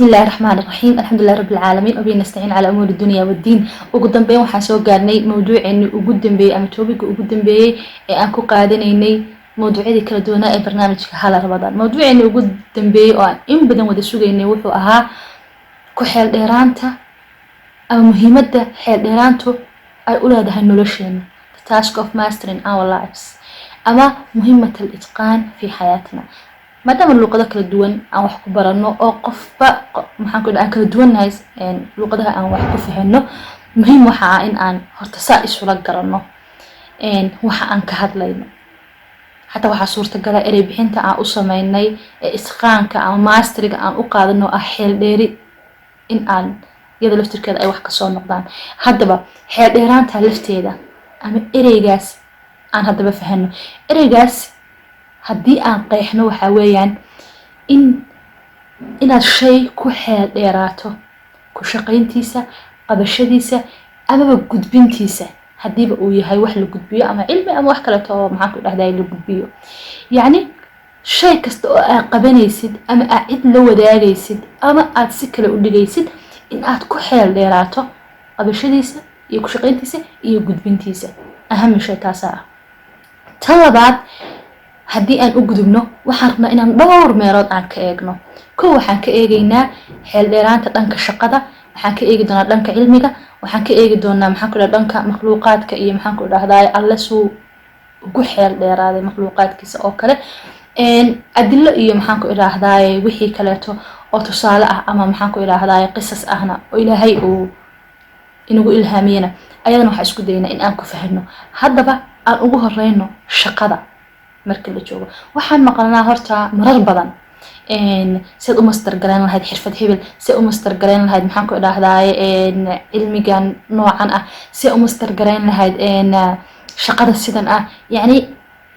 بسم الله الرحمن الرحيم الحمد لله رب العالمين وبه نستعين على أمور الدنيا والدين ugu dambeyn waxaan soo gaarnay mawduuceeni ugu dambeeyay ama topic ugu dambeeyay ee aan ku qaadanaynay mawduucyada kala duwan ee barnaamijka hala Ramadan mawduuceeni ugu dambeeyay oo aan in badan wada sugaynay wuxuu ahaa ku xeel dheeraanta ama muhiimadda xeel dheeraantu ay u leedahay nolosheena the task of mastering our lives ama muhiimadda itqaan fi xayaatina maadaama luqado kala duwan aan wax ku barano oo qofba maxaan ku dhahay kala duwanahay luqadaha aan wax ku fahano muhiim waxa ah in aan horta saa isula garanno waxa aan ka hadlayno hatta waxa suurtagal ah erey bixinta aan u sameeynay ee isqaanka ama masteriga aan u qaadano ah xeel dheeri in aan iyada laftirkeeda ay wax ka soo noqdaan haddaba xeel dheeraanta lafteeda ama ereygaas aan haddaba fahano ereygaas haddii aan qeexno waxa weeyaan inaad shay ku xeel dheeraato ku shaqayntiisa qabashadiisa ama gudbintiisa hadiiba uu yahay wax la gudbiyo ama cilmi ama wax kale oo maxaan ku dhahday la gudbiyo yani shay kasta oo aad qabanaysid ama aad cid la wadaagaysid ama aad si kale u dhigaysid in aad ku xeel dheeraato qabashadiisa iyo ku shaqayntiisa iyo gudbintiisa aham shay taas ah talabaad haddii aan u gudubno waxaan rabnaa inaan dhowr meelood aan ka eegno koo waxaan ka eegaynaa xeel dheeraanta dhanka shaqada waxaan ka eegi doonaa dhanka cilmiga waxaan ka eegi doonaa maxaan ku dhahay dhanka makhluuqaadka iyo maxaan ku dhahday alla suu ugu xeel dheeraaday makhluuqaadkiisa oo kale adillo iyo maxaan ku idhaahday wixii kaleeto oo tusaale ah ama maxaan ku idhaahday qisas ahna oo ilaahay uu inagu ilhaamiyana ayadana waxaan isku daynaa in aan ku fahno haddaba aan ugu horeyno shaqada marka la joogo waxaan maqalnaa horta marar badan sida u master garan lahayd xirfad hebel sida u master garan lahayd maxaan ku idhaahday cilmigan noocan ah sida u master garan lahayd shaqada sidan ah yani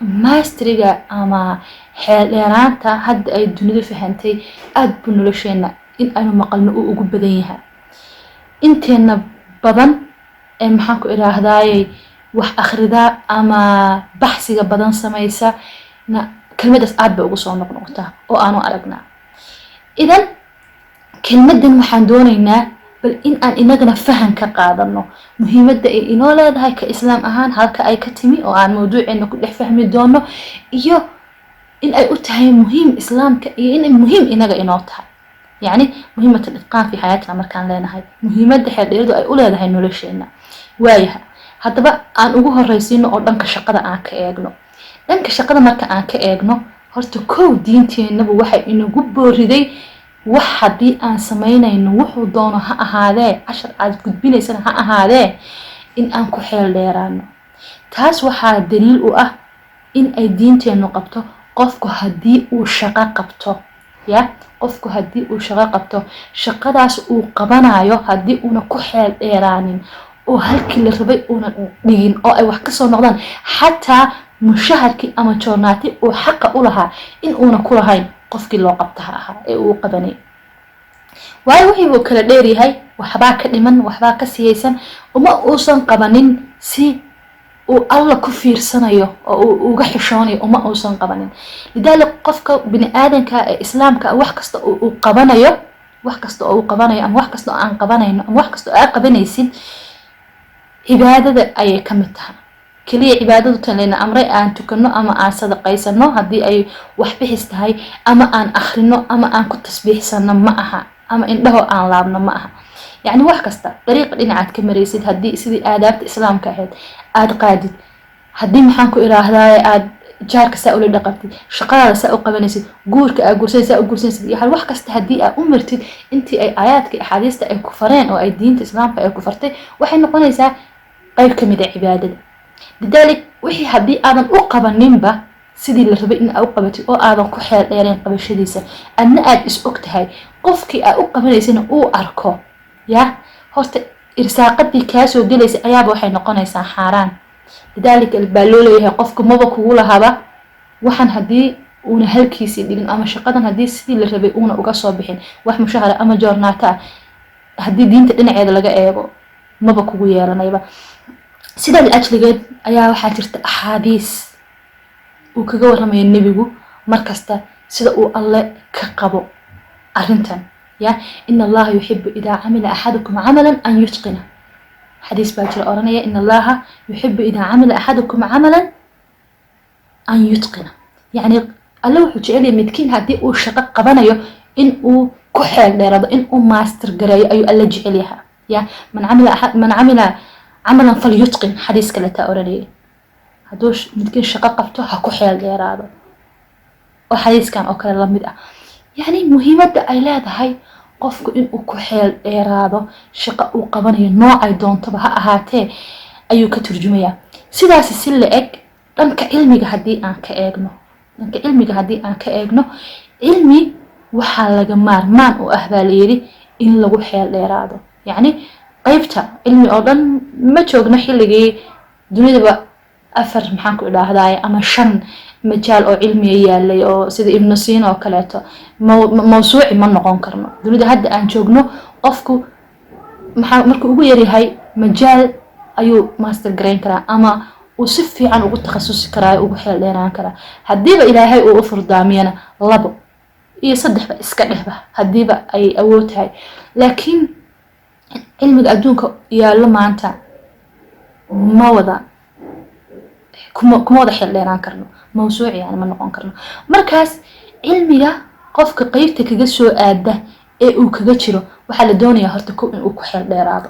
masteriga ama xeel dheeraanta hadda ay dunida fahantay aad bu nolosheena in aynu maqalno uu ugu badan yahay inteena badan maxaan ku idhaahday wax akhrida ama baxsiga badan samaysa kelmadaas aad bay ugu soo noqnoqotaa oo aanu aragnaa idan kelmadan waxaan doonaynaa bal in aan inagana fahan ka qaadano muhiimadda ay inoo leedahay ka islaam ahaan halka ay ka timi oo aan mawduuceena ku dhex fahmi doono iyo in ay u tahay muhiim islaamka iyo in ay muhiim inaga inoo tahay yani muhiimadda itqaan fi xayaatina markaan leenahay muhiimadda xeel dheeradu ay u leedahay nolosheena waayaha haddaba aan ugu horeysiino oo dhanka shaqada aan ka eegno dhanka shaqada marka aan ka eegno horta kow diinteennabu waxay inagu booriday wax haddii aan samaynayno wuxuu doono ha ahaadee cashar aad gudbinaysana ha ahaadee in aan ku xeel dheeraano taas waxaa daliil u ah in ay diinteennu qabto qofku haddii uu shaqo qabto qofku haddii uu shaqo qabto shaqadaas uu qabanayo haddii uuna ku xeel dheeraanin oo halkii la rabay una dhigin oo ay wax ka soo noqdaan xataa mushaharkii ama joornaati uu xaqa u lahaa in uuna ku lahayn qofkii loo qabtaha ahaa ee uu qabanay waayo wixii uu kala dheer yahay waxbaa ka dhiman waxbaa ka siyaysan uma uusan qabanin si uu alla ku fiirsanayo oo uu uga xishoonayo uma uusan qabanin lidaalik qofka bini aadanka ee islaamka wax kasta oo uu qabanayo ama wax kasta oo aan qabanayno ama wax kasta oo aad qabanaysid cibaadada ayay ka mid tahay kaliya cibaadadu tan leena amray aan tukano ama aan sadaqaysano haddii ay wax bixis tahay ama aan akhrino ama aan ku tasbiixsano ma aha ama indhaho aan laabno ma aha yani wax kasta dariiqa dhinacaad ka maraysid haddii sidii aadaabta islaamka ahayd aad qaadid haddii maxaan ku idhaahday aad jaarka saa ula dhaqantid shaqadaada saa u qabanaysid guurka aad guursanaysid saa u guursanaysid iyo wax kasta haddii aad u martid intii ay aayaadka axaadiista ay ku fareen oo ay diinta islaamka ay ku fartay waxay noqonaysaa qayb ka mid ah cibaadada lidaalik wixii haddii aadan u qabaninba sidii la rabay in aad u qabatid oo aadan ku xeel dheereen qabashadiisa adna aad is og tahay qofkii aad u qabanaysana uu arko horta irsaaqadii kaa soo gelaysa ayaaba waxay noqonaysaa xaaraan lidaalik baa loo leeyahay qofka maba kugu lahaba waxaan haddii uuna halkiisii dhigin ama shaqadan haddii sidii la rabay uuna uga soo bixin wax mushahara ama joornaata ah haddii diinta dhinaceeda laga eego maba kugu yeelanayba sida ajligeed ayaa waxaa jirta axaadiis uu kaga warramayo nebigu markasta sida uu alle ka qabo arrintan يا إن الله يحب إذا عمل أحدكم عملا أن يتقنه حديث باجر أورانية إن الله يحب إذا عمل أحدكم عملا أن يتقنه يعني الله وحجعلي متكين هدي أو شقق قبانيو إن أو كحل ليرضى إن أو ماستر قراي أيو ألا جعليها يا من عمل عملا فليتقن حديث كلا تأورانية هدوش متكين شقق قبتوها كحل ليرضى وحديث كان أو كلا لمدة يعني مهمة أي لا هاي qofku inuu ku xeel dheeraado shaqo uu qabanayo noocay doontaba ha ahaatee ayuu ka turjumayaa sidaas si la eg dhanka cilmiga haddii aan ka eegno cilmi waxaa laga maarmaan u ah baa layidhi in lagu xeel dheeraado yacni qaybta cilmi oo dhan ma joogno xilligii dunidaba 4 maxaan ku idhaahdaay ama 5 majaal oo cilmiga yaalay oo sida ibnu siina oo kaleeto mawsuuci ma noqon karno dunida hadda aan joogno qofku markuu ugu yaryahay majaal ayuu master gareyn karaa ama uu si fiican ugu takhasusi karaa ugu xeel dheeraan karaa haddiiba ilaahay uu u furdaamiyana 2 iyo 3 iska dhehba haddiiba ay awood tahay laakiin cilmiga adduunka yaalo maanta ma wada kuma wada xeel dheeraan karno mawsuuci yani ma noqon karno markaas cilmiga qofka qaybta kaga soo aada ee uu kaga jiro waxa la doonayaa horta inuu ku xeel dheeraado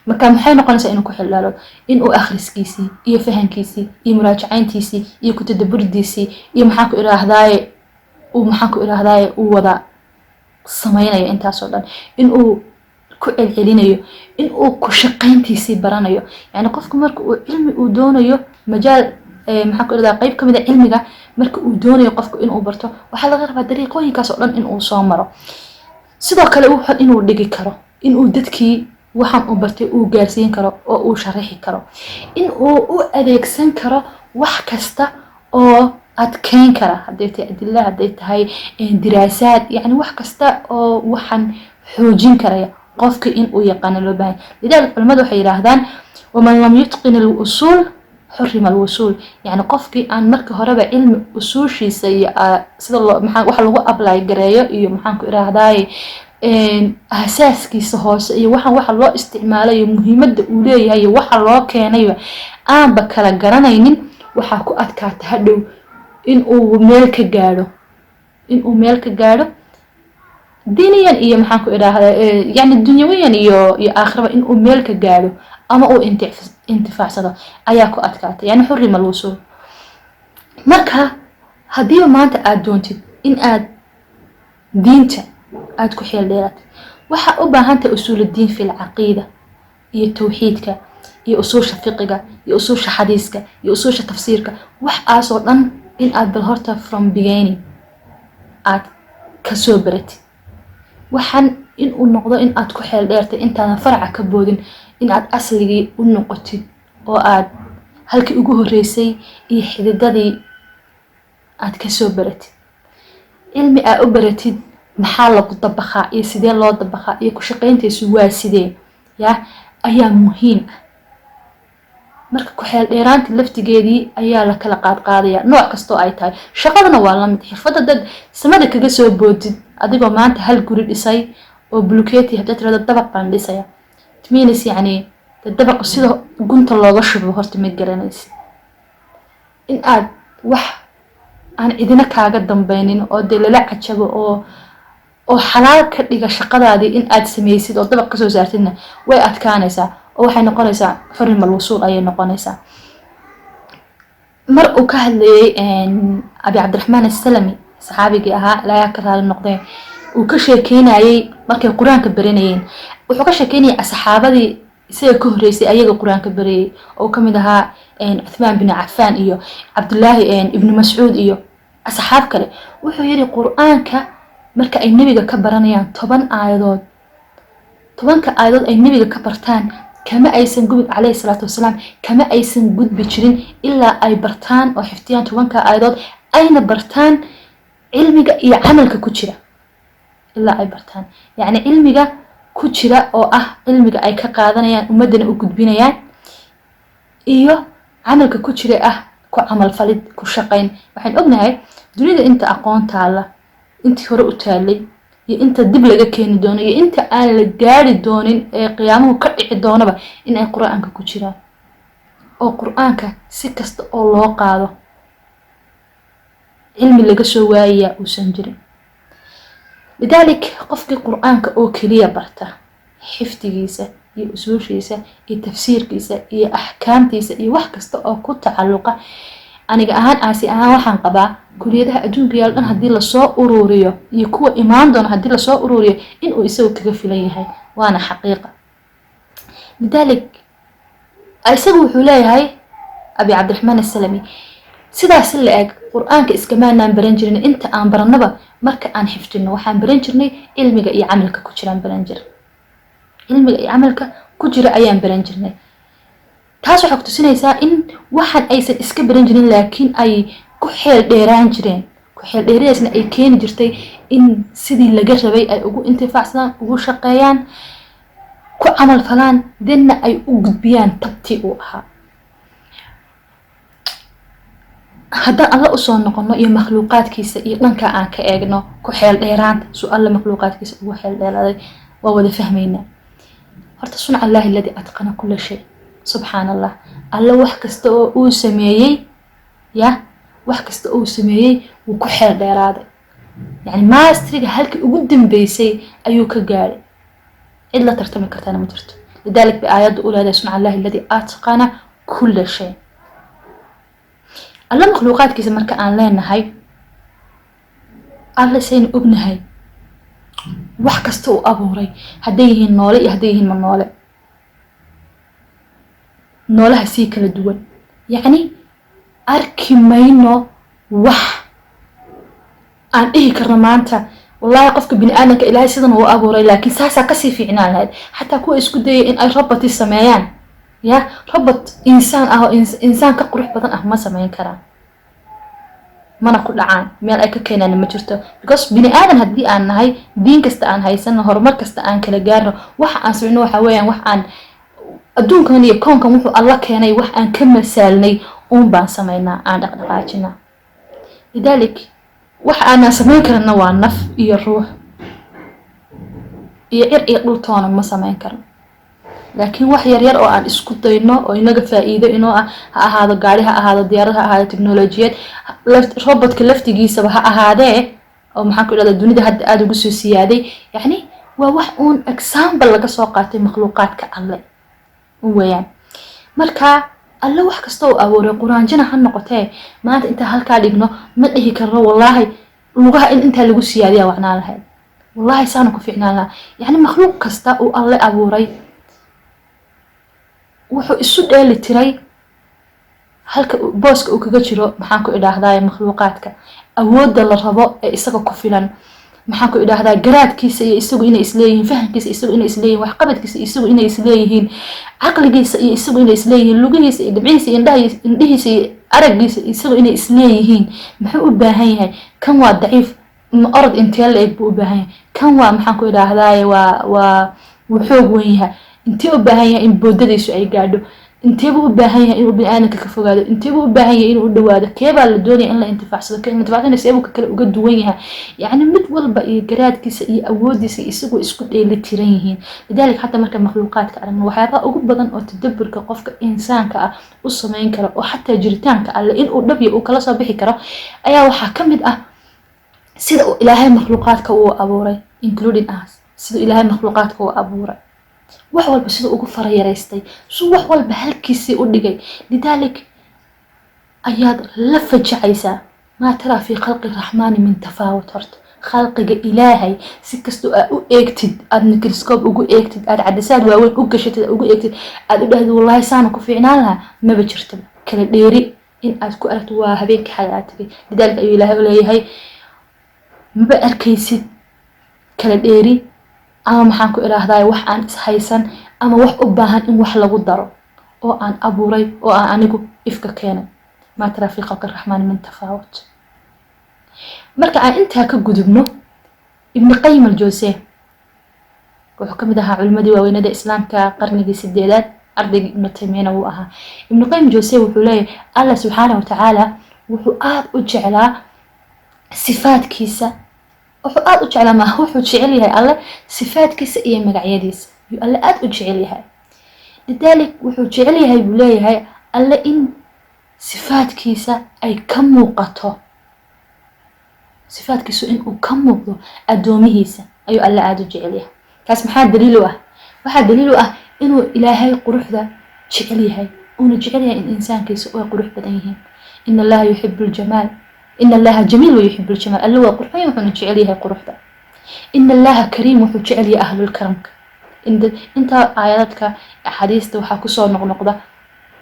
marka maxay noqonaysaa inuu ku xeel dheeraado inuu akhriskiisii iyo fahankiisii iyo muraajacayntiisii iyo ku tadabburidiisii iyo maxaan ku iraahdaaye uu wada samaynayo intaas oo dhan inuu ku celcelinayo inuu ku shaqayntiisii baranayo yani qofku marka uu cilmi uu doonayo majaal maxaan ku iraadaa qayb kamid ah cilmiga marka uu doonayo qofku inuu barto waxa laga rabaa dariiqooyinkaas oo dhan inuu soo maro sidoo kale inuu dhigi karo inuu dadkii waxaan u bartay uu gaarsiin karo oo uu sharaxi karo inuu u adeegsan karo wax kasta oo adkeyn kara hadday tahay adilla hadday tahay diraasaad yani wax kasta oo waxaan xoojin karaya qofka inuu yaqaano loo baahan lidaalika culimadu waxay yiraahdaan waman lam yutqin al-usul حرم الوصول يعني قفكي أن مركي هربا علم أصول شيء سيء سيد الله محن وح لغو أبلاي جرايا إيو محن كإره داي أساس كي سهوس إيو وح الله استعماله مهمة أولية إيو وح الله كان إيو أنا بكرة جرانا ينين وح كو أتكات هدو إن أو ملك جارو دينيا إيو محن كإره يعني الدنيويا إيو آخرة إن أو ملك جارو أما أو انتفاع صدا أياكو أتكات يعني حرم الوصول مركا هديو ما أنت دونتي إن دينتا كو حيل ديرات وحا أبا هانت أصول الدين في العقيدة هي توحيدك هي أصول فقهك هي أصول حديثك هي أصول تفسيرك وح أصلا إن بالهرتا from beginning كسوبرت وحن إن النقطة إن كو حيل ديرت إنت فرع كبودين in aad asligii u noqotid oo aad halkii ugu horeysay iyo xididadii aad ka soo baratid cilmi aad u baratid maxaa lagu dabaqaa iyo sidee loo dabaqaa iyo ku shaqayntiisu waa sidee ya ayaa muhiim ah marka ku xeel dheeraanta laftigeedii ayaa la kala qaadaya nooc kasto ay tahay shaqadana waa la mid xirfadda dad samada kaga soo boodid adigoo maanta hal guri dhisay oo bulukeeti hadda tirada dabaq baan dhisaya تمينس يعني الدبق سيده قنت الله غشبه هرت متقرنيس إن وح أنا إذا كاجد دنبينين أو دللا عتشبه أو حلال كديجا شقة دي إن سميسيد أو الدبق كسو زارتنا وأتكانسا أو حين قانسا فرم الوصول أي نقانسا مرء كهلي إن أبي عبد الرحمن السلمي صحابي جاها لا يكره هذا النقطة وكشيكين أي مركب القرآن كبرينين وحكشيكين أصحابي سيكهريسي أيها القرآن كبري أو كمدها عثمان بن عفان إيو عبد الله ابن مسعود إيو أصحاب كله وحيري القرآن مركب أي نبي كبرانيان 10 آيات 10 آيات أي نبي كبرتان كما أيسن قبل عليه الصلاة والسلام كما أيسن قد بجرين إلا أي برتان أو حفتيان 10 آيات أين برتان علمك عملك كتيرة إلا أي برتان يعني علمك كتيرة أو علمك أي كقاعدنا ومدنا وكتبينيان إيوه عملك كتيرة كعمل فلد كشقين وحين أبنائي دوني أنت أقوان تعالى أنت هرؤ تالي iyo inta dib laga keeni doono iyo inta aan la gaari doonin ee qiyaamuhu ka dhici doonaba in ay qur-aanka ku jiraan oo qur-aanka si kasta oo loo qaado cilmi laga soo waayayaa uusan jirin. lidalik qofkii qur-aanka oo keliya barta xifdigiisa iyo usuushiisa iyo tafsiirkiisa iyo axkaamtiisa iyo wax kasta oo ku tacalluqa, aniga ahaan aasi ahaan waxaan qabaa kuliyadaha adduunka yaal dhan haddii lasoo ururiyo iyo kuwa imaan doona haddii lasoo ururiyo inuu isagu kaga filan yahay, waana xaqiiqa. lidalik isagu wuxuu leeyahay abi cabdiraxmaan assalami sidaas la eg qur-aanka iskamaanaan baran jirin, inta aan baranaba marka aan xifdino waxaan baran jirnay cilmiga iyo camalka ku jiraan baran jir cilmiga iyo camalka ku jira ayaan baran jirnay. taas waxay ku tusinaysaa in waxaan aysan iska baran jirin laakiin ay ku xeel dheeraan jireen, ku xeel dheeraysna ay keeni jirtay in sidii laga rabay ay ugu intifaacsadaan, ugu shaqeeyaan, ku camal falaan, dadna ay u gudbiyaan tabtii uu ahaa. haddaan alla usoo noqono iyo makhluuqaadkiisa iyo dhanka aan ka eegno ku xeel dheeraanta suu alla makhluuqaadkiisa ugu xeel dheeraaday waa wada fahmaynaa. horta sunca allaahi alladii atqana kulla shay, subxaan allah, alla wax kasta oo uu sameeyey wax kasta oo uu sameeyey wuu ku xeel dheeraaday, yani maastriga halkii ugu dambeysay ayuu ka gaadhay, cid la tartami kartana ma jirto. lidalik bay aayadda u leedahay sunca allaahi alladii atqana kulla shay. alla makhluuqaadkiisa marka aan leenahay alla saynu ognahay wax kasta uu abuuray, hadday yihiin noole iyo hadday yihiin ma noole, noolaha sii kala duwan, yacni arki mayno wax aan dhihi karno maanta wallahi qofka bini aadamka ilaahay sidan uu abuuray laakiin saasaa kasii fiicnaan lahayd. xataa kuwa isku dayay in ay roboti sameeyaan robot insaan ah oo insaan ka qurux badan ah ma sameyn karaan, mana ku dhacaan, meel ay ka keenaan ma jirto. because bini aadan haddii aan nahay, diin kasta aan haysano, horumar kasta aan kala gaarno, waxa aan sameyno waxa weeyaan wax aan adduunkan iyo koonkan wuxuu alla keenay wax aan ka masaalnay uun baan sameynaa, aan dhaqdhaqaajina. lidalik waxa aanaan sameyn karana waa naf iyo ruux iyo cir iyo dhultoona ma sameyn karno, laakiin wax yar yar oo aan isku dayno oo inaga faa'iido inoo ah, ha ahaado gaari, ha ahaado diyaarad, ha ahaado teknolojiyad, robotka laftigiisaba ha ahaadee oo maxaan ku idhahdaa dunida hadda aada ugu soo siyaaday, yacni waa wax uun example laga soo qaatay makhluuqaadka alle weeyaan. marka alle wax kasta uu abuuray, quraanjina ha noqotee maanta intaa halkaa dhigno ma dhihi karno wallaahi lugaha in intaa lagu siyaadiyaa wacnaan lahayd, wallaahi saana ku fiicnaan lahaa. yacni makhluuq kasta uu alle abuuray wuxuu isu dheeli tiray halka booska uu kaga jiro maxaan ku idhaahdaa makhluuqaadka, awoodda la rabo ee isaga ku filan, maxaan ku idhaahdaa garaadkiisa iyo isagu inay isleeyihiin, fahamkiisa isagu inay isleeyihiin, waxqabadkiisa isagu inay isleeyihiin, caqligiisa iyo isagu inay isleeyihiin, lugihiisa iyo dhibcihiisa iyo indhihiisa iyo araggiisa isagu inay isleeyihiin. muxuu u baahan yahay? kan waa daciif, orod intee la eg buu u baahan yahay, kan waa maxaan ku idhaahdaa wuu xoog weyn yahay, intee u baahan yahay in boodadiisu ay gaadho, inteebuu u baahan yahay inuu bini aadamka ka fogaado, inteebuu u baahan yahay inuu u dhawaado, keebaa la doonaya in la intifaacsado, intifaacsanaysa seebuu ka kale uga duwan yahay. yacni mid walba iyo garaadkiisa iyo awoodiisa isagoo isku dheeli tiran yihiin. lidalik xataa marka makhluuqaadka aragno waxyaabaha ugu badan oo tadaburka qofka insaanka ah u sameyn karo oo xataa jiritaanka alle inuu dhabya uu kala soo bixi karo ayaa waxaa ka mid ah sida uu ilaahay makhluuqaadka uu abuuray, including us, sida ilaahay makhluuqaadka uu abuuray, wax walba sida ugu farayaraystay, suu wax walba halkiisii u dhigay. lidalik ayaad la fajacaysaa maa taraa fii khalqi raxmaani min tafaawut. horta khalqiga ilaahay si kastoo aad u eegtid, aad microscope ugu eegtid, aad cadasaad waaweyn u gashatid, aad ugu eegtid, aad u dhahdo wallahi saana ku fiicnaan lahaa, maba jirtaba. kala dheeri in aad ku aragto waa habeenka xal aad tagay. lidalik ayuu ilaahay u leeyahay maba arkaysid kala dheeri ama maxaan ku idhaahdaa wax aan ishaysan ama wax u baahan in wax lagu daro oo aan abuuray oo aan anigu ifka keenay. maa taraa fii khalqi raxmaani min tafaawut. marka aan intaa ka gudubno, ibn qayyim al-jawziyya wuxuu ka mid ahaa culimadii waaweynada islaamka qarnigii 8aad, ardaygii ibnu taymiyana wuu ahaa. ibn qayyim al-jawziyya wuxuu leeyahay allah subxaanahu watacaala wuxuu aada u jeclaa sifaadkiisa wuxuu aad u jeclaa maaha wuxuu jecel yahay alle sifaadkiisa iyo magacyadiisa ayuu alle aad u jecel yahay lidalik wuxuu jecel yahay buu leeyahay alle in sifaadkiisa ay ka muuqato sifaadkiisu inuu ka muuqdo addoomihiisa ayuu alle aad u jecel yahay kaas maxaa daliil u ah waxaa daliil u ah inuu ilaahay quruxda jecel yahay uuna jecel yahay in insaankiisa ay qurux badan yihiin in allaha yuxibu aljamaal in allaha jamiil wayuxibu aljamal alle waa qurxoon wuxuuna jecel yahay quruxda in allaha kariim wuxuu jecel yahay ahlulkaramka inta aayadadka axaadiista waxaa kusoo noqnoqda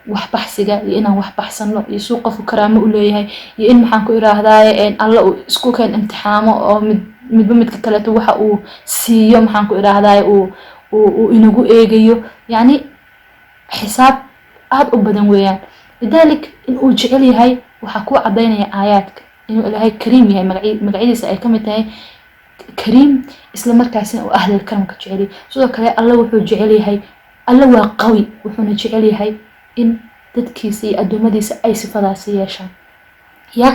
wax baxsiga iyo inaan wax baxsano iyo suu qofku karaamo u leeyahay iyo in maxaan ku iraahdaye alle uu isku keen imtixaamo oo midba midka kaleeto waxa uu siiyo maxaan ku iraahdaye uu inagu eegayo yani xisaab aad u badan weeyaan lidalik in uu jecel yahay waxaa ku cadaynaya aayaadka inuu ilaahay kariim yahay magacyadiisa ay kamid tahay kariim isla markaasina uu ahlul karamka jecel yahay sidoo kale alle wuxuu jecel yahay alle waa qawi wuxuuna jecel yahay in dadkiisa iyo adoomadiisa ay sifadaasi yeeshaan ya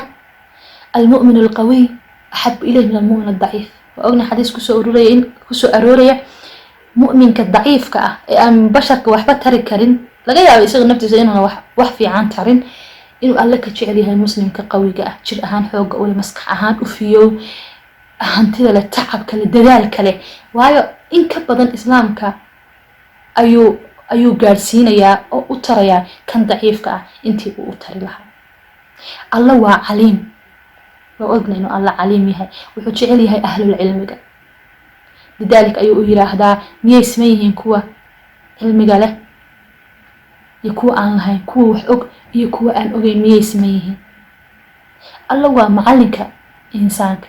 المؤمن القوي أحب إليه من المؤمن الضعيف وأغنى حديث كسو أروريا مؤمن كالضعيف أم بشر كوحبة ترك كرين لغاية أو يصير نفسي إنه وحفي عن ترين إنه قال لك تشعليها المسلم كقوي جر أهان حوق أو مسك أهان أفيو أهان تلا للتعب كله دلال كله وهاي إن كبدن إسلام أيو جالسين يا أو أترى يا كان ضعيف أنتي أترى لها الله وعليم وأغنى إنه الله عليم يهي وحجعل يهي أهل العلم لذلك أيو يراهدا مية اسميهين كوا علم له يكوا عن لهي كوا وحق يكوا عن أغي مية اسميهين الله ومعلمك إنسانك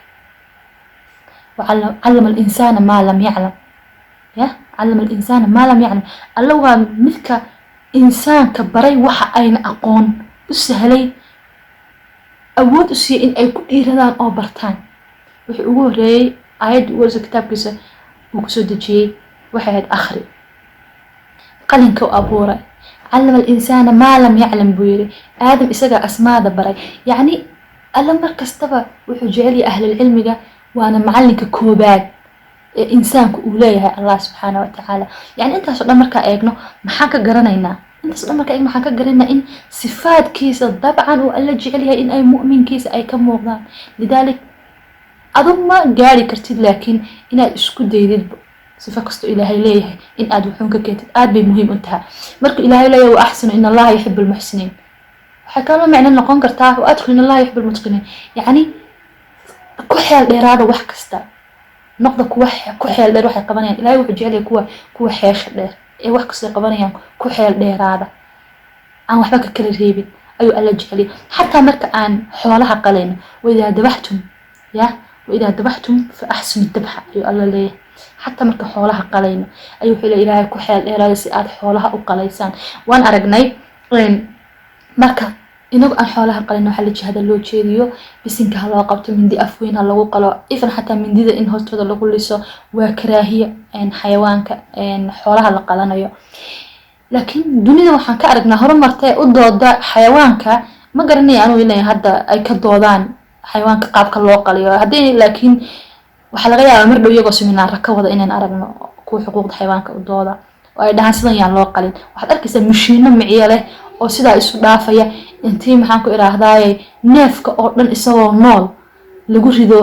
وعلم الإنسان ما لم يعلم يا علم الإنسان ما لم يعلم الله ومثك إنسانك بري وحا أين أقون السهلي أود أسي إن أي كل إيرادان أو برتان وحي أقول آيات ورز كتاب كيسا وكسو دجي وحيد أخري قلنك وأبوري علم الإنسان ما لم يعلم بويري آدم إساقا أسماء دبري يعني ألم مركز تبا وحي جعلي أهل العلم وأنا معلنك كوباد إنسانك أوليها الله سبحانه وتعالى يعني أنت أصلا مركا إيقنو محاكا قرانينا أنت أصلا مركا إيقنو محاكا قرانينا إن صفات كيسا طبعا وألا جعلها إن أي مؤمن كيسا أي كم موضان لذلك أظن ما قاري كرتيد لكن إن أسكو ديديد صفة كستو إلهي ليه إن أدوحونك كيتد بي مهم انتهى مركو إلهي ليه وأحسن إن الله يحب المحسنين حكالو معنى نقون كرتاه وأدخل إن الله يحب المتقنين يعني كحيال إرادة وحكستا نقطة كحيال دير وحي قبانيان إلهي وحجيالي كوا حياش دير إيه وحكستا قبانيان كحيال ديرادة عن وحبك كل ريبين أيو ألا جعلي حتى مركا آن حوالها قلين وإذا دبحتم يا وإذا ذبحتم فأحسن الذبحة أيو الله ليه حتى مركا حولها قلينا أيو حيلا إلهي كحيال إرادة سيئات حولها وقليسان وان أرقناي مركا إنو أن حولها قلينا وحالي جهد اللو جيريو بسنك هلو قبط من دي أفوين هلو قلو إذن حتى من دي إن هوستو دا لغو ليسو وكراهية إن حيوانك إن حولها لقلنا يو لكن دونيدا وحان كأرقنا هرو مرتاي أدودا حيوانك ما قرني أنو إلي هدا أي كدودان حيوانka qaabka loo qaliyo hadii laakiin waxa laga yaabaa mar dhow iyago seminaar ka wada inaan aragno ku xuquuqda xayawaanka u dooda oo ay dhahan sidan yaan loo qalin waxaad arkaysaa mashiino miciyo leh oo sidaa isu dhaafaya intii maxaan ku iraahdaay neefka oo dhan isagoo nool lagu rido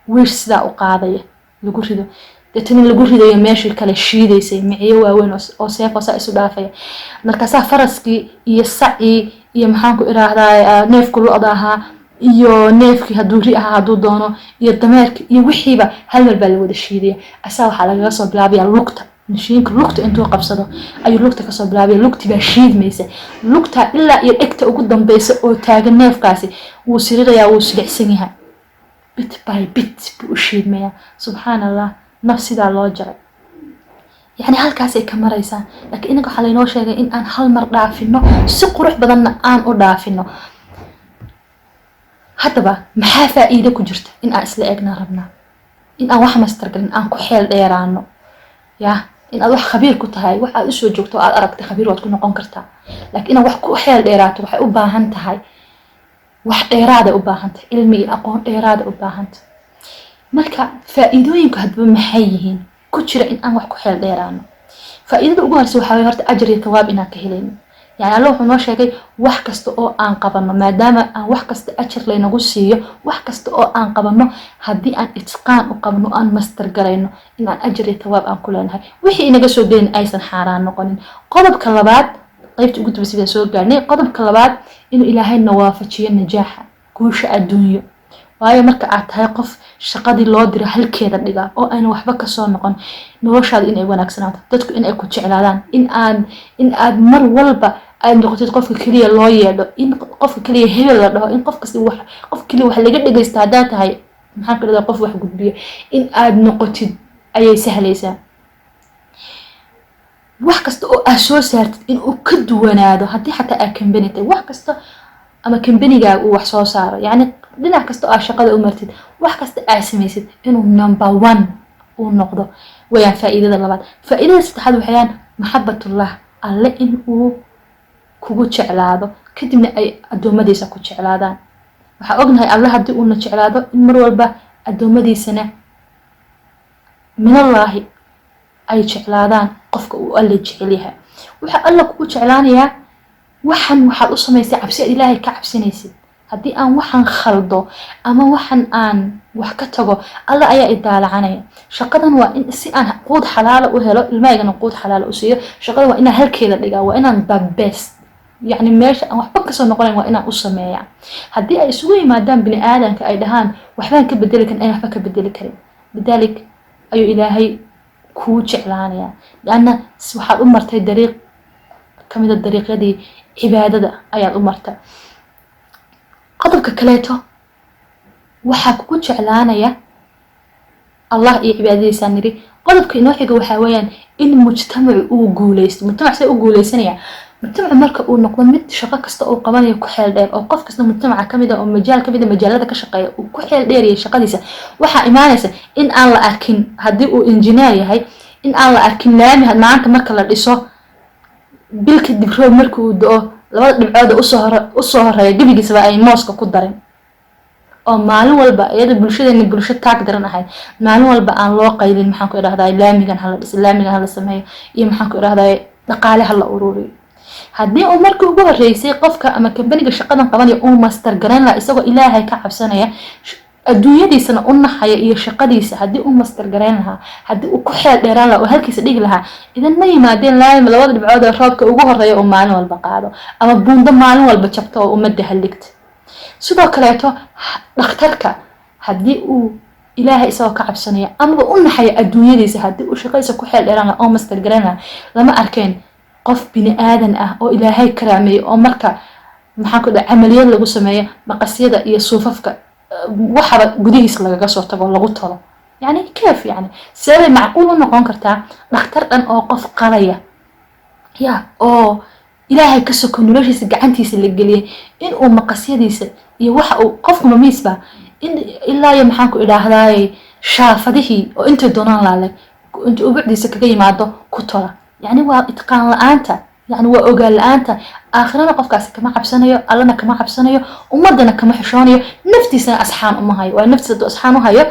wiish sidaa u qaadaya lagu rido deetana lagu ridayo meeshii kale shiidaysay miciyo waaweyn oo seefo saa isu dhaafaya markaasaa faraskii iyo sacii iyo maxaan ku iraahdaay neefku lo-da ahaa iyo neefkii hadduu ri ahaa hadduu doono iyo dameerkii iyo wixiiba hal meel baa la wada shiidaya asaa waxaa lagaga soo bilaabaya lugta mashiinka lugta intuu qabsado ayuu lugta kasoo bilaabaya lugti baa shiidmaysa lugta ilaa iyo dhegta ugu dambeysa oo taagan neefkaasi wuu sirirayaa wuu silicsan yahay bit by bit buu u shiidmayaa subxaan allah naf sidaa loo jaray يعني halkaas ay ka maraysan laakiin inaga waxa laynoo sheegay in aan hal mar dhaafino si qurux badanna aan u dhaafino hadaba maxaa faa'iido ku jirta in aan isla eegna rabnaa in aan wax master galin aan ku xeel dheeraano ya in aad wax khabiir ku tahay wax aad u soo joogto aad aragtay khabiir waad ku noqon kartaa laakiin wax ku xeel dheeraato waxay u baahan tahay wax dheeraad u baahanta cilmi iyo aqoon dheeraad u baahanta marka faa'iidooyinku hadba maxay yihiin ku jira in aan wax ku xeel dheeraano faa'iidada ugu horeysa waxa weeye horta ajir iyo thawaab inaan ka helayno يعني الله وحنا شيء wax kasta oo aan qabano maadaama aan wax kasta ajir leenagu siiyo wax kasta oo aan qabano hadii aan itqaan u qabno aan master garayno in aan ajir iyo thawaab aan ku leenahay wixii inaga soo deyn aysan xaraan noqonin qodobka labaad qaybta ugu dambeysay soo gaarnay qodobka labaad inuu ilaahay nawaafajiyo najaaxa guusha adduunyo waayo marka aad tahay qof shaqadii loo diray halkeeda dhiga oo aan waxba ka soo noqon noloshaada inay wanaagsanaato dadku inay ku jeclaadaan in aad mar walba aad noqotid qofka kaliya loo yeedho in qofka kaliya hebel la dhaho in qof kaliya wax laga dhageysto hadaa tahay maxaa ka dhigay qof wax gudbiyo in aad noqotid ayay sahlaysaa wax kasta oo aad soo saartid in uu ka duwanaado hadii xataa aad company tahay wax kasta ama company-ga uu wax soo saaro yani dhinac kasta oo shaqada u martid wax kasta aad samaysid inuu number 1 uu noqdo wayaan faa'iidada labaad faa'iidada saddexaad waxayaan maxabbatullah alle in uu kugu jeclaado kadibna ay adoomadiisa ku jeclaadaan waxa ognahay alle hadii uu na jeclaado in mar walba adoomadiisana min allah ay jeclaadaan qofka uu alle jecel yahay waxa alle kugu jeclaanayaa waxan waxa u sameysay cabsi ilaahay ka cabsinaysid hadii aan waxan khaldo ama waxan aan wax ka tago alla ayaa idaalacanaya shaqadan waa in si aan quud xalaal u helo ilmaaygan quud xalaal u siiyo shaqada waa in halkeeda dhigaa waa inaan the best يعني meesha aan waxba ka soo noqonayn waa inaan u sameeyaa hadii ay isugu yimaadaan bini aadanka ay dhahaan waxbaan ka bedeli kan ay waxba ka bedeli karin lidalik ayuu ilaahay ku jeclaanaya laana waxaad u martay dariiq kamida dariiqyadii cibaadada ayaad u martay qodobka kaleeto waxa ku jeclaanaya Allah iyo cibaadadiisa niri qodobka inoo xiga waxa weeyaan in mujtamacu uu guuleysto mujtamac say u guuleysanaya mujtamac marka uu noqdo mid shaqo kasta oo qabanayo ku xeel dheer oo qof kasta mujtamaca kamida oo majaal kamida majaalada ka shaqeeya uu ku xeel dheer yahay shaqadiisa waxa imaanaysa in aan la arkin hadii uu engineer yahay in aan la arkin laami maanta marka la dhiso bilka dibrood marka uu doo labada dhibcood u soo horeeya gabigiisaba ay mooska ku darin oo maalin walba iyada bulshadeena bulsho taag daran ahayd maalin walba aan loo qaydin maxaan ku iraahdaa laamigan hala dhis laamigan hala sameeyo iyo maxaan ku iraahdaa dhaqaale hala ururiyo hadii uu markii ugu horeysay qofka ama company-ga shaqadan qabanayo uu master garan la isagoo ilaahay ka cabsanaya adduunyadiisana u naxaya iyo shaqadiisa hadii uu master garan lahaa hadii uu ku xeel dheeraan lahaa oo halkiisa dhigi lahaa idan ma yimaadeen laayim labada dhibcood ee roobka ugu horeeya oo maalin walba qaado ama buundo maalin walba jabto oo umada haligta sidoo kaleeto dhakhtarka hadii uu ilaahay isagoo ka cabsanaya ama u naxaya adduunyadiisa hadii uu shaqadiisa ku xeel dheeraan lahaa oo master garan lahaa lama arkeen qof bini aadan ah oo ilaahay karaameeyo oo marka maxaa ku dhac amaliyad lagu sameeyo maqasyada iyo suufafka waxaba gudihiisa laga soo tago lagu talo yani كيف يعني سبب معقول noqon kartaa dhakhtar dhan oo qof qalaya ya oo ilaahay ka soo noloshiisa gacantiisa la galiyay in uu maqasyadiisa iyo waxa uu qofku mamiisba in ilaa iyo maxaan ku ilaahday shaafadihi oo inta doonaan laalay inta uu bacdiisa kaga yimaado ku tala يعني waa itqaan la'aanta يعني waa ogaal la'aanta aakhirana qofkaas kama cabsanayo allana kama cabsanayo ummadana kama xishoonayo naftiisana asxaan uma hayo waa naftiisa asxaan u hayo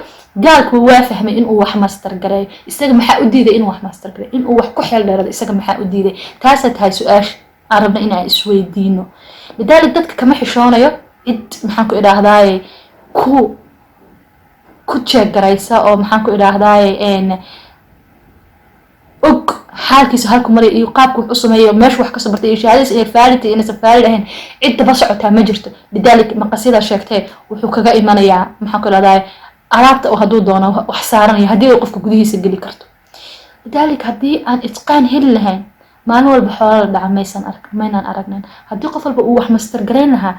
gaalku waa fahmay in uu wax master garay isaga maxaa u diiday in wax master garay in uu wax ku xeel dheerado isaga maxaa u diiday taas tahay su'aash arabna in ay isweydiino lidalik dadka kama xishoonayo cid maxaan ku ilaahday ku jeegaraysa oo maxaan ku ilaahday og xaalkiisa halku maray iyo qaabku u sameeyo meesha wax ka soo bartay shahaadadiisa inay faalid inay safaari ahayn cid daba socota ma jirto lidalik maqasida sheegtay wuxuu kaga imanayaa maxaa ku leedahay alaabta oo haduu doono wax saaranaya hadii uu qofka gudihiisa gali karto lidalik hadii aan itqaan heli lahayn maalin walba xoolo dhacmaysan maynan aragnan hadii qof walba uu wax master gareyn lahaa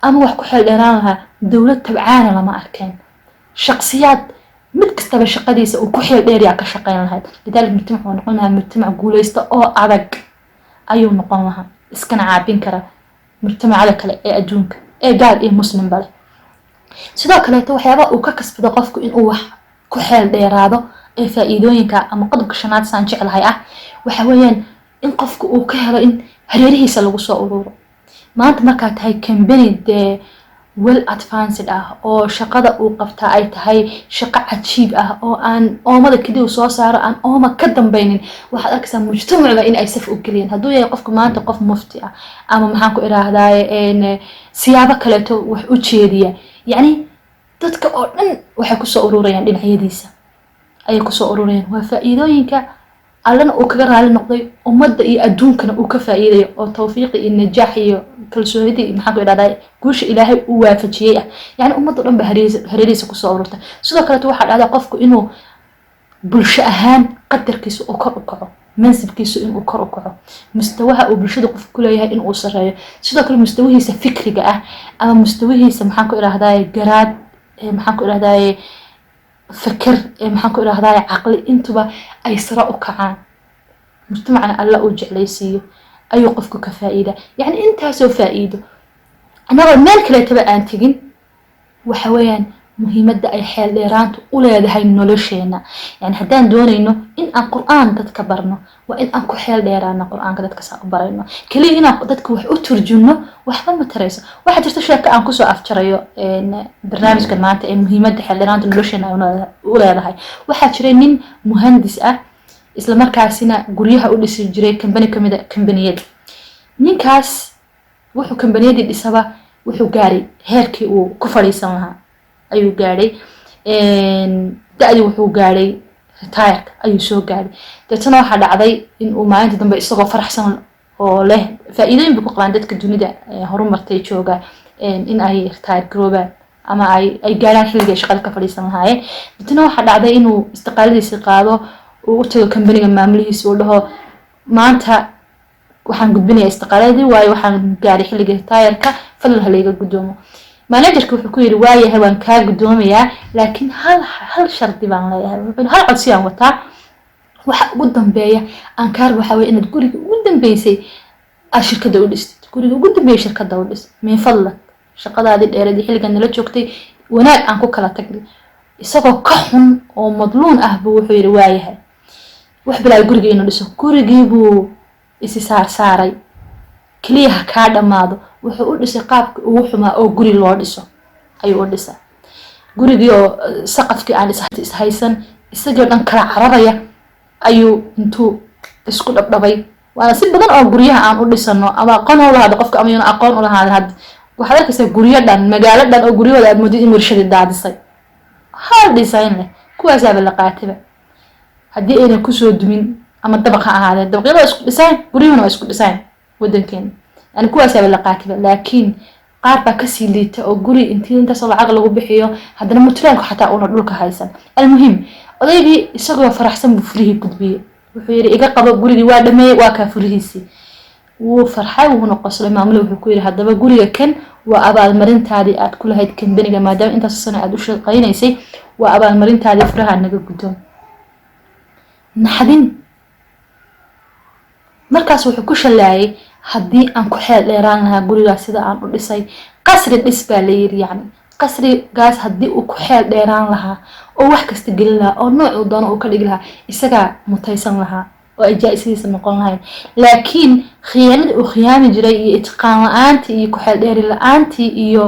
ama wax ku xeel dheeraan lahaa dawlad tabcaana lama arkeen shakhsiyaad mid kastaba shaqadiisa uu ku xeel dheer yaa ka shaqeyn lahayd lidalik mujtamac uu noqon lahaa mujtamac guuleysta oo adag ayuu noqon lahaa iskana caabin kara mujtamacada kale ee adduunka ee gaar iyo muslim bale sidoo kale waxyaabo uu ka kasbado qofku in uu wax ku xeel dheeraado ee faa'iidooyinka ama qodobka shanaad saan jeclahay ah waxa weeyaan in qofku uu ka helo in hareerihiisa lagu soo ururo maanta marka tahay company de well advanced oo shaqada uu qabtaa ay tahay shaqo cajiib oo aan oomada kaliya soo saaro aan ooma ka dambaynin waxaad arkaysaa mujtamaca in ay saf u geliyeen hadduu yahay qofka maanta qof mufti ama maxaan ku iraahdaa siyaabo kaleeto wax u jeediya yacni dadka oo dhan waxay kusoo ururayaan dhinacyadiisa ayay kusoo ururayaan waa faa'iidooyinka allana uu kaga raali noqday ummadda iyo adduunkana uu ka faa'iidayo oo tawfiiq iyo najaax iyo kalsoonidii maxaan ku idhahdaa guusha ilaahay uu waafajiyay yani ummadda dhan ba hareerihiisa kusoo ururtay sidoo kaleeto waxaa dhacdaa qofku inuu bulsho ahaan qadarkiisa uu kor u kaco mansibkiisu inuu kor u kaco mustawaha uu bulshada qofku ku leeyahay inuu sareeyo sidoo kale mustawihiisa fikriga ama mustawihiisa maxaan ku idhahdaa garaad maxaan ku idhahdaa فكر maxaan ku iraahdaa aqli intuba ay sara u kacaan mujtamacna alla uu jeclaysiyo ayuu qofku ka faa'iida yani intaasoo faa'iido anagoo meel kale taba aan tegin waxa weeyaan muhiimadda ay xeel dheeraantu u leedahay nolosheena yani haddaan doonayno in aan qur'aan dadka barno waa in aan ku xeel dheeraano qur'aanka dadka saa u barayno kaliya inaan dadka wax u turjumno waxba ma tarayso waxaa jirta sheeko aan kusoo afjarayo barnaamijkan maanta ee muhiimadda xeel dheeraanta nolosheena u leedahay waxaa jiray nin muhandis isla markaasina guryaha u dhisi jiray kambani kamid ah kambaniyada ninkaas wuxuu kambaniyadii dhisaba wuxuu gaaray heerkii uu ku fadhiisan lahaa ayuu gaaray da'dii wuxuu gaaray retire ayuu soo gaaray dadna waxa dhacday in uu maalinta dambe isagoo faraxsan oo leh faa'iidooyin ku qabaan dadka dunida horumartay jooga in ay retire garoobaan ama ay gaaraan xilliga shaqada ka fadhiisan lahaayeen dadna waxa dhacday inuu istiqaaladiisa qaado uu u tago kambaniga maamulihiisa uu dhaho maanta waxaan gudbinayaa istiqaaladii waayo waxaan gaaray xilliga retire-ka fadlan halayga gudoomo managerku wuxuu ku yiri waayahay waan ka gudoomayaa laakiin hal shardi baan leeyahay wuxuu hal codsi aan wataa waxa ugu dambeeya aan kaar waxa weey inaad guriga ugu dambeysay shirkada u dhistid guriga ugu dambeeyay shirkada u dhis min fadlan shaqadaadii dheeradii xilligan nala joogtay wanaag aan ku kala tagnay isagoo ka xun oo madluun buu wuxuu yiri waayahay wax bilaa guriga inuu dhiso gurigii buu isi saaray kaliya ka dhamaado wuxuu u dhisay qaabka ugu xumaa oo guri loo dhiso ayuu u dhisay gurigii oo saqafkii aan is haysan isagoo dhan kala cararaya ayuu intuu isku dhabdhabay waana si badan oo guryaha aan u dhisano ama aqoon u lahaado qofka ama inuu aqoon u lahaado waxaad arkaysaa guryo dhan magaalo dhan oo guryahooda aad moodid in warshad daadisay hal design leh kuwaas ayaa la qaatay haddii ayna ku soo dumin ama dabaq ha ahaadeen dabaqyada isku design guryahuna isku design wadankeena يعني كواس هذا اللقاتب لكن قاربة كسي ليتا أو قولي انتي انت صلى عقل وبحيو هذا المترانك حتى أقول لك هايسان المهم أضيبي يساقوا فرح سن بفريه قدبي وحيري إيقا قبل قولي دي وادمي واكا فريهيسي وفرحة ونقص لما عملوا بحكويري هذا بقولي كان وأبا المرين تادي آت كل هاي كان بنيقا ما دام انت السنة أدوش القاينيسي وأبا المرين تادي فرها نقا قدوم نحدين مركز وحكوش اللاي haddii aan ku xeel dheeraan lahaa gurigaas sida aan u dhisay qasri dhis baa la yiri yani qasrigaas haddii uu ku xeel dheeraan lahaa oo wax kasta gelin lahaa oo nooc uu doono uu ka dhigi lahaa isagaa mutaysan lahaa oo ay jaa'isidiisa noqon lahayn laakiin khiyaanada uu khiyaami jiray iyo itqaan la'aantii iyo ku xeel dheeri la'aantii iyo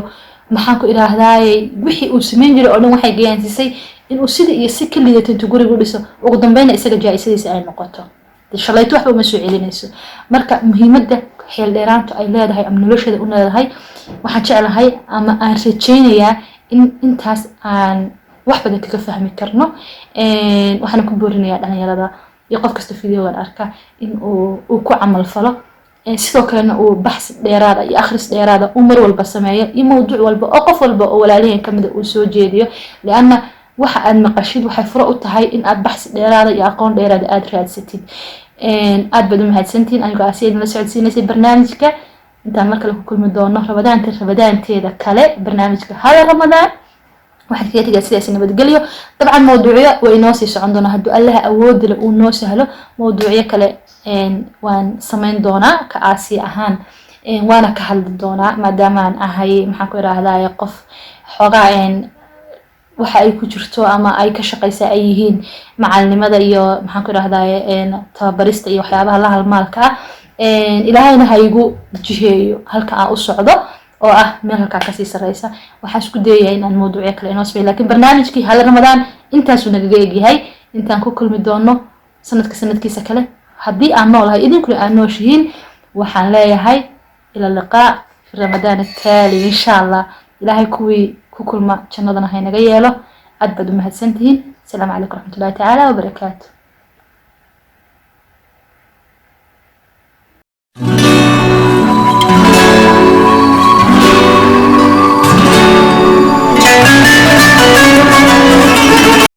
maxaan ku idhaahdaaye wixii uu samayn jiray oo dhan waxay gayansisay inuu sida iyo si ka lidato intuu guriga u dhiso ugu dambayna isaga jaa'isidiisa ay noqoto shalayto waxba uma soo celinayso marka muhiimadda xeel dheeraantu ay leedahay ama nolosheeda u leedahay waxaan jeclahay ama aan rajaynayaa in intaas aan wax badan kaga fahmi karno waxaan ku boorinayaa dhalinyarada iyo qof kasta fiidiyogan arka in uu ku camal falo sidoo kalena uu baxsi dheeraada iyo akhris dheeraada uu mar walba sameeyo iyo mawduuc walba oo qof walba oo walaaliheen kamid uu soo jeediyo laana waxa aad maqashid waxay furo u tahay in aad baxsi dheeraada iyo aqoon dheeraada aad raadsatid aad baad u mahadsantiin anigoo asiid la socodsiinaysay barnaamijka intaan mar kale ku kulmi doono rabadaanteeda kale barnaamijka hada ramadaan waxaad kaga tegaa sidaas nabadgelyo dabcan mawduucyo way inoo sii socon doonaa hadduu allaha awood leh uu noo sahlo mawduucyo kale waan samayn doonaa ka aasi ahaan waana ka hadli doonaa maadaama aan ahay maxaan ku idhaahdaa qof xoogaa waxa ay ku jirto ama ay ka shaqeysaa ay yihiin macalinimada iyo maxaan ku idhahdaa tababarista iyo waxyaabaha la halmaalka ilaahayna ha igu jiheeyo halka aan u socdo meel halkaa kasii sareysa waxaan isku dayayaa inaan mawduucyo kale inoo sameeyo laakiin barnaamijkii hal ramadaan intaasuu nagaga egyahay intaan ku kulmi doono sanadkiisa kale haddii aan noolahay idinkuna aan nooshihiin waxaan leeyahay ila liqaa fi ramadaan التالي insha allah ilaahay kuwii ku kulma jannadana haynaga yeelo aad baad u mahadsantihiin asalaamu calaykum waraxmatullaahi tacaala wabarakaatu